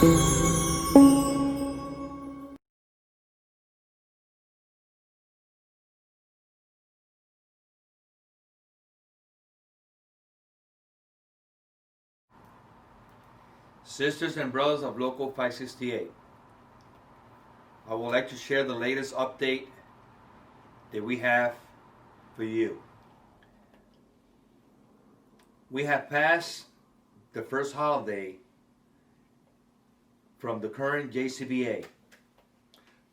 Sisters and brothers of Local 568, I would like to share the latest update that we have for you. We have passed the first holiday from the current JCBA.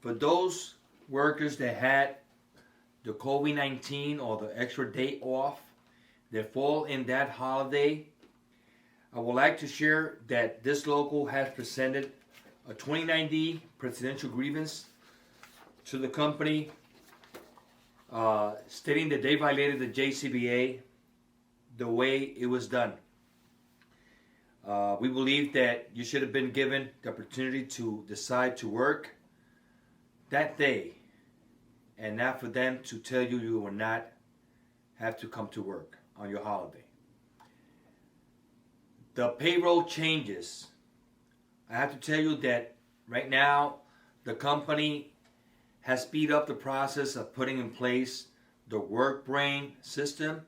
For those workers that had the COVID-19 or the extra day off that fall in that holiday, I would like to share that this local has presented a 29D presidential grievance to the company stating that they violated the JCBA the way it was done. We believe that you should have been given the opportunity to decide to work that day and not for them to tell you you will not have to come to work on your holiday. The payroll changes. I have to tell you that right now the company has speeded up the process of putting in place the work brain system.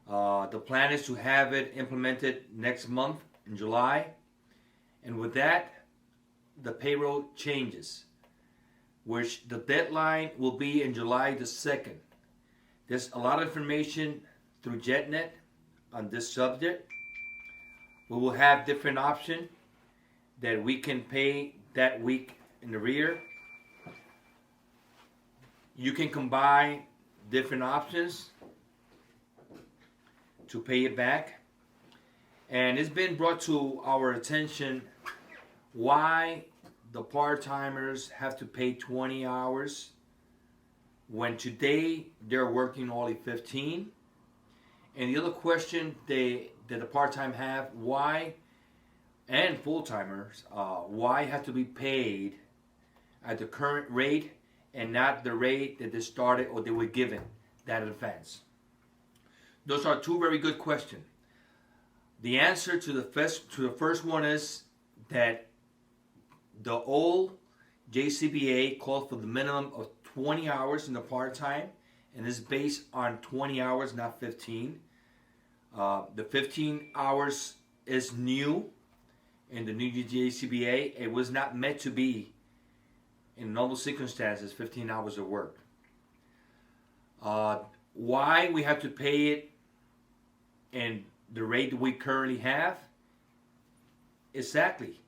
The plan is to have it implemented next month in July. And with that, the payroll changes, which the deadline will be in July the 2nd. There's a lot of information through JetNet on this subject. We will have different options that we can pay that week in the rear. You can combine different options to pay it back. And it's been brought to our attention why the part-timers have to pay 20 hours when today they're working only 15. And the other question that the part-time have, why, and full-timers, why have to be paid at the current rate and not the rate that they started or they were given that advance? Those are two very good questions. The answer to the first one is that the old JCBA called for the minimum of 20 hours in the part-time, and is based on 20 hours, not 15. The 15 hours is new in the new JCBA. It was not meant to be, in normal circumstances, 15 hours of work. Why we have to pay it in the rate that we currently have? Exactly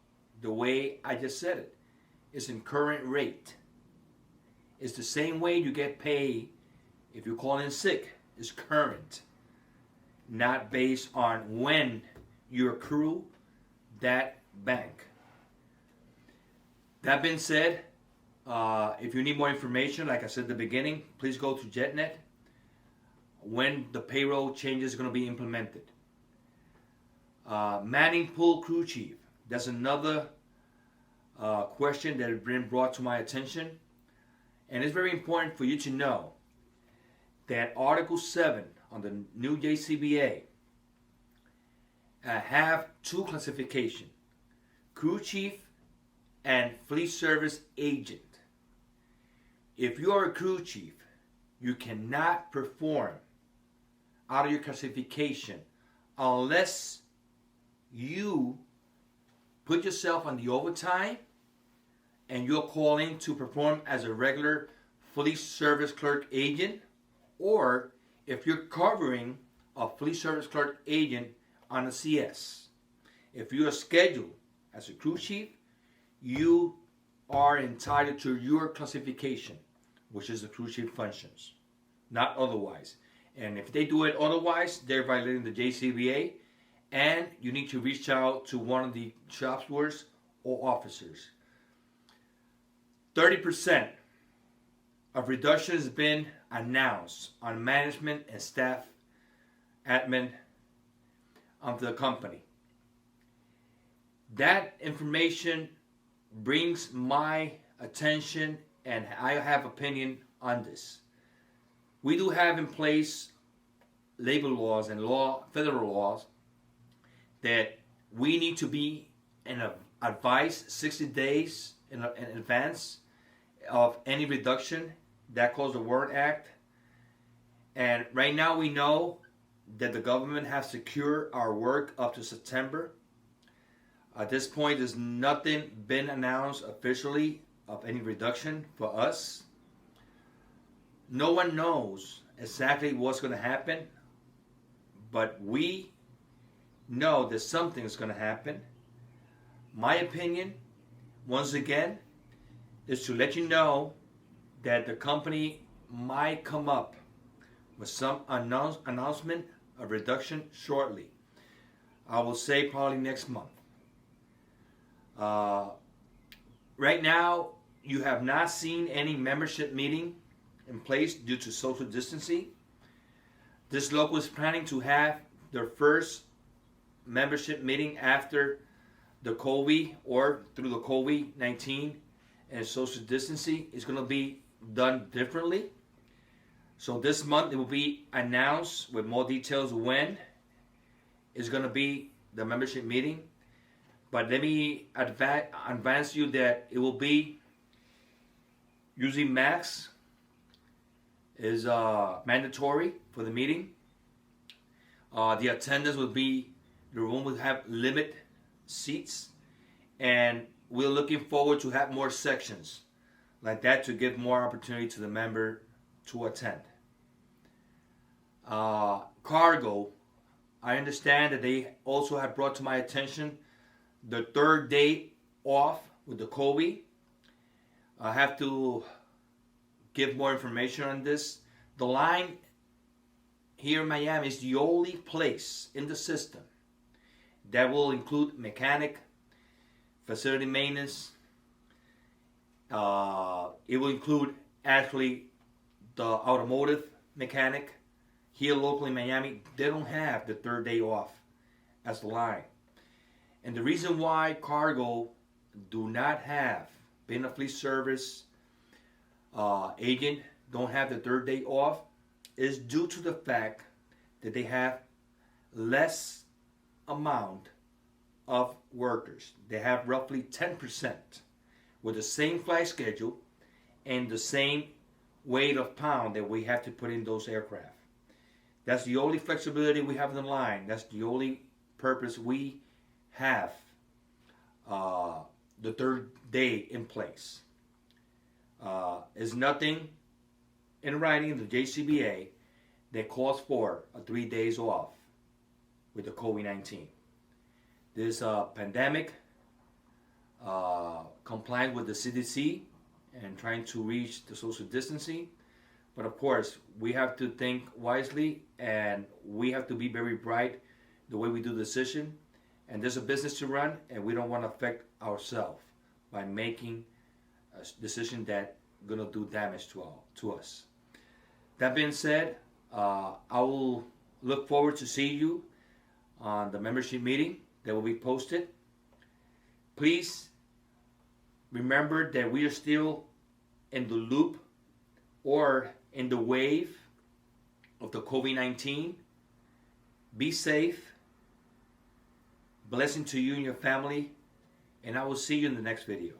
the way I just said it. It's in current rate. It's the same way you get paid if you call in sick. It's current, not based on when you accrue that bank. That being said, if you need more information, like I said at the beginning, please go to JetNet when the payroll changes are going to be implemented. Manning pool crew chief. That's another question that has been brought to my attention. And it's very important for you to know that Article 7 on the new JCBA have two classifications: crew chief and fleet service agent. If you are a crew chief, you cannot perform out of your classification unless you put yourself on the overtime and you're calling to perform as a regular fleet service clerk agent, or if you're covering a fleet service clerk agent on a CS. If you are scheduled as a crew chief, you are entitled to your classification, which is the crew chief functions, not otherwise. And if they do it otherwise, they're violating the JCBA, and you need to reach out to one of the shop stewards or officers. 30% of reduction has been announced on management and staff admin of the company. That information brings my attention, and I have opinion on this. We do have in place labor laws and federal laws that we need to be in a advise 60 days in advance of any reduction. That calls the Warrant Act. And right now we know that the government has secured our work up to September. At this point, there's nothing been announced officially of any reduction for us. No one knows exactly what's going to happen, but we know that something is going to happen. My opinion, once again, is to let you know that the company might come up with some announcement of reduction shortly. I will say probably next month. Right now, you have not seen any membership meeting in place due to social distancing. This local is planning to have their first membership meeting after the COVID or through the COVID-19 and social distancing is going to be done differently. So this month it will be announced with more details when is going to be the membership meeting. But let me advance you that it will be using masks is mandatory for the meeting. The attendance will be, the room will have limit seats, and we're looking forward to have more sections like that to give more opportunity to the member to attend. Cargo, I understand that they also have brought to my attention the third day off with the COVID. I have to give more information on this. The line here in Miami is the only place in the system that will include mechanic, facility maintenance. It will include actually the automotive mechanic. Here locally in Miami, they don't have the third day off as the line. And the reason why cargo do not have, being a fleet service agent, don't have the third day off is due to the fact that they have less amount of workers. They have roughly 10% with the same flight schedule and the same weight of pound that we have to put in those aircraft. That's the only flexibility we have in the line. That's the only purpose we have the third day in place. Is nothing in writing in the JCBA that calls for a 3 days off with the COVID-19. This pandemic, compliant with the CDC and trying to reach the social distancing. But of course, we have to think wisely and we have to be very bright the way we do the decision. And there's a business to run, and we don't want to affect ourselves by making a decision that's going to do damage to us. That being said, I will look forward to see you on the membership meeting that will be posted. Please remember that we are still in the loop or in the wave of the COVID-19. Be safe. Blessing to you and your family. And I will see you in the next video.